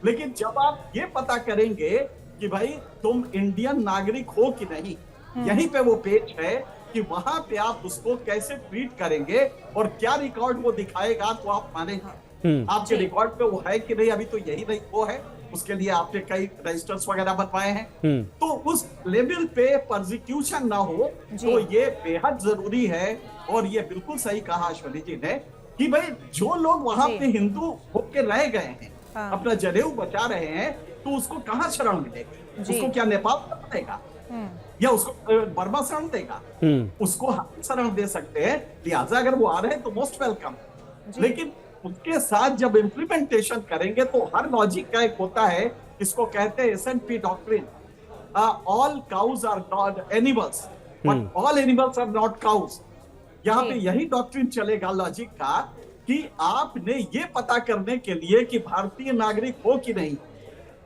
लेकिन जब आप ये पता करेंगे कि भाई तुम इंडियन नागरिक हो कि नहीं, यहीं पे वो पेज है कि वहां पे आप उसको कैसे ट्रीट करेंगे और क्या रिकॉर्ड वो दिखाएगा तो आप मानेंगे। आपके रिकॉर्ड पे वो है कि नहीं, अभी तो यही नहीं वो है, उसके लिए आपने कई रजिस्टर्स वगैरह बनवाए हैं। तो उस लेवल पे परसिक्यूशन ना हो, तो ये बेहद जरूरी है। और ये बिल्कुल सही कहा अश्वनी जी ने कि भाई जो लोग वहां पे हिंदू होके रह गए हैं, अपना जनेऊ बचा रहे हैं, तो उसको कहाँ शरण मिलेगी? उसको क्या नेपाल पड़ेगा या उसको बर्मा शरण देगा? उसको हम शरण दे सकते हैं। लिहाजा अगर वो आ रहे हैं तो मोस्ट वेलकम। लेकिन उसके साथ जब इम्प्लीमेंटेशन करेंगे तो हर लॉजिक का एक होता है, इसको कहते हैं SNP doctrine, all cows are not animals but all animals are not cows. यहाँ पे यही डॉक्ट्रिन चलेगा लॉजिक का कि आपने ये पता करने के लिए कि भारतीय नागरिक हो कि नहीं,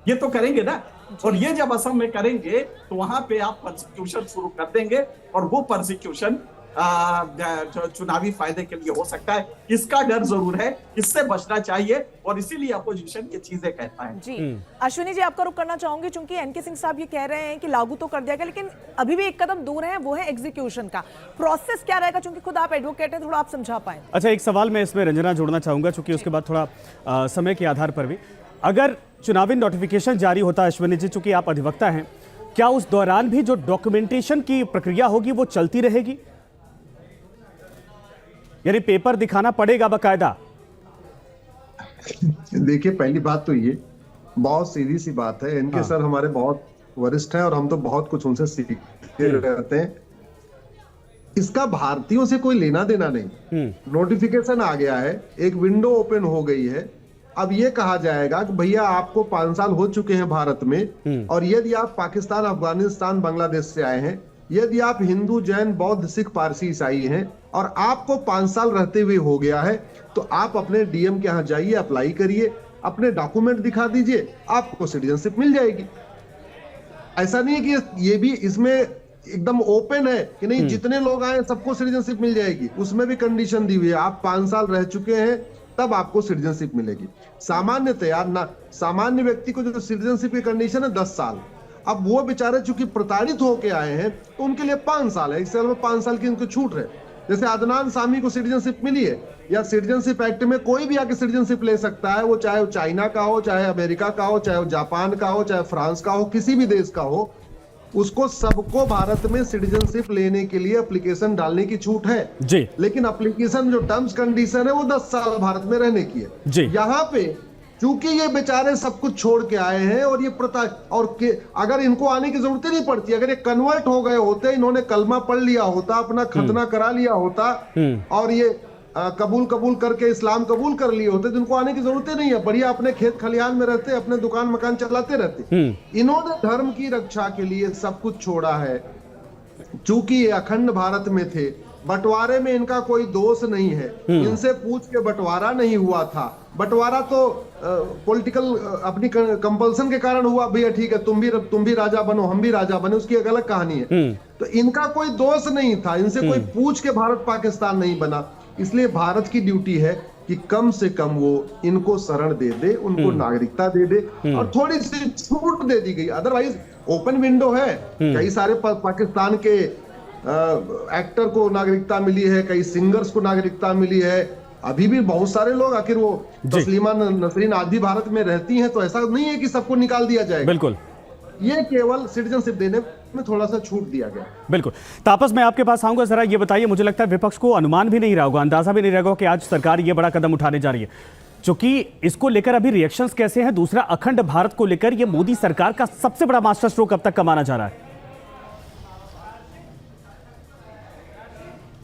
ये तो करेंगे ना। और ये जब असम में करेंगे तो वहां पे आप परसिक्यूशन शुरू कर देंगे, और वो परसिक्यूशन चुनावी फायदे के लिए हो सकता है। इसका डर जरूर है, इससे बचना चाहिए, और इसीलिए अपोजिशन ये चीजें कहता है। जी अश्विनी जी, आपका रुख करना चाहूंगी, क्योंकि एनके सिंह साहब ये कह रहे हैं कि लागू तो कर दिया गया, लेकिन अभी भी एक कदम दूर है, वो है एग्जीक्यूशन का। प्रोसेस क्या रहेगा, क्योंकि खुद आप एडवोकेट हैं, थोड़ा आप समझा पाए। अच्छा, एक सवाल मैं इसमें रंजना जोड़ना चाहूंगा, चूंकि उसके बाद थोड़ा समय के आधार पर भी, अगर चुनावी नोटिफिकेशन जारी होता है अश्विनी जी, चूंकि आप अधिवक्ता हैं, क्या उस दौरान भी जो डॉक्यूमेंटेशन की प्रक्रिया होगी वो चलती रहेगी? यानी पेपर दिखाना पड़ेगा बकायदा? देखिए, पहली बात तो ये बहुत सीधी सी बात है, इनके सर हमारे बहुत वरिष्ठ हैं और हम तो बहुत कुछ उनसे सीखते रहते हैं। इसका भारतीयों से कोई लेना देना नहीं। नोटिफिकेशन आ गया है, एक विंडो ओपन हो गई है। अब ये कहा जाएगा कि भैया आपको 5 साल हो चुके हैं भारत में, और यदि आप पाकिस्तान, अफगानिस्तान, बांग्लादेश से आए हैं, यदि आप हिंदू, जैन, बौद्ध, सिख, पारसी, ईसाई हैं और आपको 5 साल रहते हुए हो गया है, तो आप अपने डीएम के यहाँ जाइए, अप्लाई करिए, अपने डॉक्यूमेंट दिखा दीजिए, आपको सिटीजनशिप मिल जाएगी। ऐसा नहीं है कि ये भी इसमें एकदम ओपन है कि नहीं जितने लोग आए सबको सिटीजनशिप मिल जाएगी। उसमें भी कंडीशन दी हुई है, आप 5 साल रह चुके हैं तब आपको सिटीजनशिप मिलेगी। सामान्यतया ना, सामान्य व्यक्ति को जो सिटीजनशिप की कंडीशन है 10 साल। अब वो बेचारे चूंकि प्रताड़ित होके आए हैं तो उनके लिए 5 साल है, इस साल में 5 साल की उनको छूट है। जैसे अदनान सामी को सिटीजनशिप मिली है, या सिटीजनशिप एक्ट में कोई भी आके सिटीजनशिप ले सकता है, वो चाहे चाइना का हो, चाहे अमेरिका का हो, चाहे जापान का हो, चाहे फ्रांस का हो, किसी भी देश का हो, उसको सबको भारत में सिटीजनशिप लेने के लिए एप्लीकेशन डालने की छूट है जी। लेकिन एप्लीकेशन जो टर्म्स कंडीशन है वो 10 साल भारत में रहने की है जी। यहाँ पे चूंकि ये बेचारे सब कुछ छोड़ के आए हैं, और ये अगर इनको आने की जरूरत ही नहीं पड़ती, अगर ये कन्वर्ट हो गए होते, इन्होंने कलमा पढ़ लिया होता, अपना खतना करा लिया होता, और ये कबूल करके इस्लाम कबूल कर लिए होते, तो इनको आने की जरूरत ही नहीं है। बढ़िया अपने खेत खलिहान में रहते, अपने दुकान मकान चलाते रहते। इन्होंने धर्म की रक्षा के लिए सब कुछ छोड़ा है। चूंकि ये अखंड भारत में थे, बंटवारे में इनका कोई दोष नहीं है, इनसे पूछ के बंटवारा नहीं हुआ था। बंटवारा तो पॉलिटिकल अपनी कंपल्सन के कारण हुआ, भैया ठीक है तुम भी राजा बनो, हम भी राजा बने, उसकी एक अलग कहानी है। तो इनका कोई दोष नहीं था, इनसे कोई पूछ के भारत पाकिस्तान नहीं बना। इसलिए भारत की ड्यूटी है कि कम से कम वो इनको शरण दे दे, उनको नागरिकता दे दे, और थोड़ी सी छूट दे दी गई। अदरवाइज ओपन विंडो है, कई सारे पाकिस्तान के एक्टर को नागरिकता मिली है, कई सिंगर्स को नागरिकता मिली है, अभी भी बहुत सारे लोग, आखिर वो तस्लीमा नसरीन आज भी भारत में रहती हैं, तो ऐसा नहीं है कि सबको निकाल दिया जाएगा। बिल्कुल, ये केवल सिटीजनशिप देने में थोड़ा सा छूट दिया गया। बिल्कुल। तापस, मैं आपके पास आऊंगा, जरा ये बताइए, मुझे लगता है विपक्ष को अनुमान भी नहीं रहा होगा, अंदाजा भी नहीं रहेगा कि आज सरकार ये बड़ा कदम उठाने जा रही है, क्योंकि इसको लेकर अभी रिएक्शंस कैसे हैं? दूसरा, अखंड भारत को लेकर ये मोदी सरकार का सबसे बड़ा मास्टर स्ट्रोक अब तक का माना जा रहा है।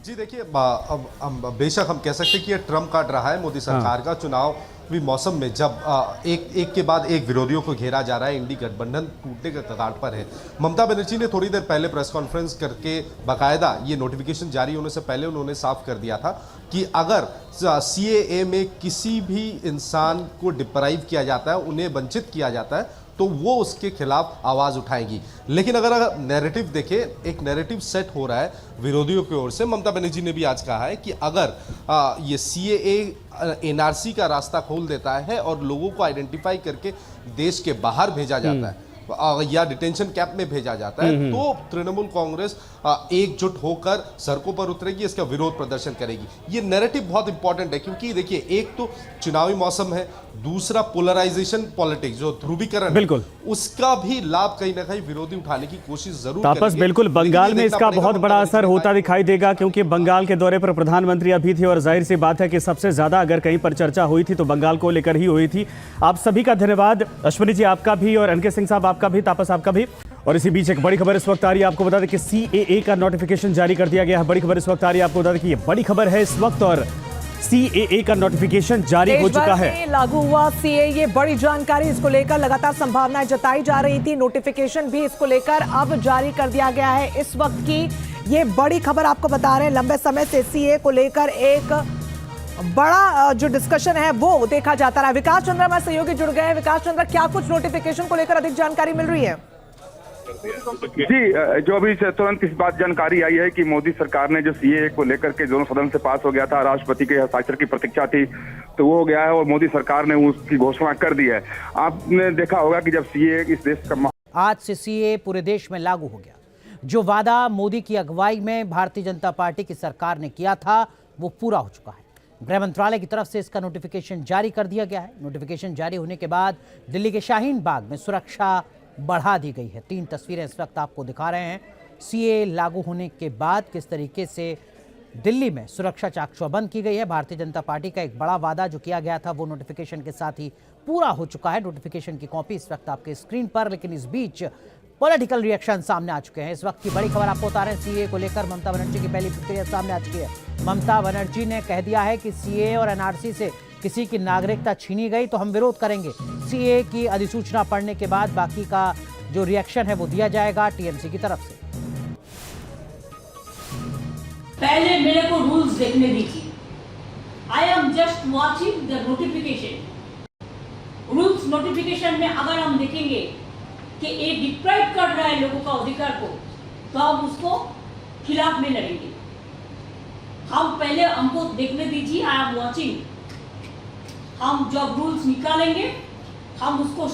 जी देखिए, अब बेशक हम कह सकते हैं कि ये ट्रम्प कार्ड रहा है मोदी सरकार का। चुनाव भी मौसम में जब एक के बाद एक विरोधियों को घेरा जा रहा है, इंडी गठबंधन टूटने के कगार पर है। ममता बनर्जी ने थोड़ी देर पहले प्रेस कॉन्फ्रेंस करके बाकायदा ये नोटिफिकेशन जारी होने से पहले उन्होंने साफ कर दिया था कि अगर सीएए में किसी भी इंसान को डिप्राइव किया जाता है, उन्हें वंचित किया जाता है, तो वो उसके खिलाफ आवाज़ उठाएंगी। लेकिन अगर नैरेटिव देखें, एक नैरेटिव सेट हो रहा है विरोधियों की ओर से। ममता बनर्जी ने भी आज कहा है कि अगर ये CAA NRC का रास्ता खोल देता है और लोगों को आइडेंटिफाई करके देश के बाहर भेजा जाता है या डिटेंशन कैंप में भेजा जाता है, तो तृणमूल कांग्रेस एकजुट होकर सड़कों पर उतरेगी, इसका विरोध प्रदर्शन करेगी। ये नैरेटिव बहुत इंपॉर्टेंट है, क्योंकि देखिए, एक तो चुनावी मौसम है, दूसरा पोलराइजेशन पॉलिटिक्स, जो ध्रुवीकरण, बिल्कुल, उसका भी लाभ कहीं ना कहीं विरोधी उठाने की कोशिश जरूर तापस करेंगे। बिल्कुल, बंगाल में इसका बहुत बड़ा असर होता दिखाई देगा, क्योंकि बंगाल के दौरे पर प्रधानमंत्री अभी थे और जाहिर सी बात है कि सबसे ज्यादा अगर कहीं पर चर्चा हुई थी तो बंगाल को लेकर ही हुई थी। आप सभी का धन्यवाद, अश्विनी जी आपका भी, और एनके सिंह साहब आपका भी, तापस आपका भी। और इसी बीच एक बड़ी खबर इस वक्त आ रही है, आपको बता दें कि CAA का नोटिफिकेशन जारी कर दिया गया है। बड़ी खबर इस वक्त आ रही है, आपको बता दें कि ये बड़ी खबर है इस वक्त, और CAA का नोटिफिकेशन जारी हो चुका है। लागू हुआ CAA, ये बड़ी जानकारी, इसको लेकर लगातार संभावनाएं जताई जा रही थी। नोटिफिकेशन भी इसको लेकर अब जारी कर दिया गया है। इस वक्त की ये बड़ी खबर आपको बता रहे हैं। लंबे समय से CAA को लेकर एक बड़ा जो डिस्कशन है वो देखा जाता रहा। विकास चंद्र हमारे सहयोगी जुड़ गए हैं। विकास चंद्र, क्या कुछ नोटिफिकेशन को लेकर अधिक जानकारी मिल रही है? जी, जो अभी तुरंत इस बात जानकारी आई है कि मोदी सरकार ने जो CAA को लेकर के दोनों सदन से पास हो गया था, राष्ट्रपति के हस्ताक्षर की प्रतीक्षा थी, तो वो हो गया है और मोदी सरकार ने उसकी घोषणा कर दी है। आपने देखा होगा कि जब CAA इस देश का आज से CAA पूरे देश में लागू हो गया। जो वादा मोदी की अगुवाई में भारतीय जनता पार्टी की सरकार ने किया था वो पूरा हो चुका है। गृह मंत्रालय की तरफ से इसका नोटिफिकेशन जारी कर दिया गया है। नोटिफिकेशन जारी होने के बाद दिल्ली के शाहीन बाग में सुरक्षा बढ़ा दी गई है। 3 तस्वीरें इस वक्त आपको दिखा रहे हैं। CAA लागू होने के बाद किस तरीके से दिल्ली में सुरक्षा चाक चौबंद की गई है। भारतीय जनता पार्टी का एक बड़ा वादा जो किया गया था वो नोटिफिकेशन के साथ ही पूरा हो चुका है। नोटिफिकेशन की कॉपी इस वक्त आपके स्क्रीन पर, लेकिन इस बीच पॉलिटिकल रिएक्शन सामने आ चुके हैं। इस वक्त की बड़ी खबर आपको बता रहे हैं, CAA को लेकर ममता बनर्जी की पहली प्रतिक्रिया सामने आ चुकी है। ममता बनर्जी ने कह दिया है कि CAA और NRC से किसी की नागरिकता छीनी गई तो हम विरोध करेंगे। CAA की अधिसूचना पढ़ने के बाद बाकी का जो रिएक्शन है वो दिया जाएगा TMC की तरफ से। पहले मेरे को रूल्स देखने दीजिए। I am just watching the notification. Rules notification में अगर हम देखेंगे कि ये डिप्राइव कर रहा है लोगों का अधिकार को, तो हम उसको खिलाफ में लड़ेंगे। हम पहले हमको देखने दीजिए, आई एम वॉचिंग। हम जब रूल्स निकालेंगे हम उसको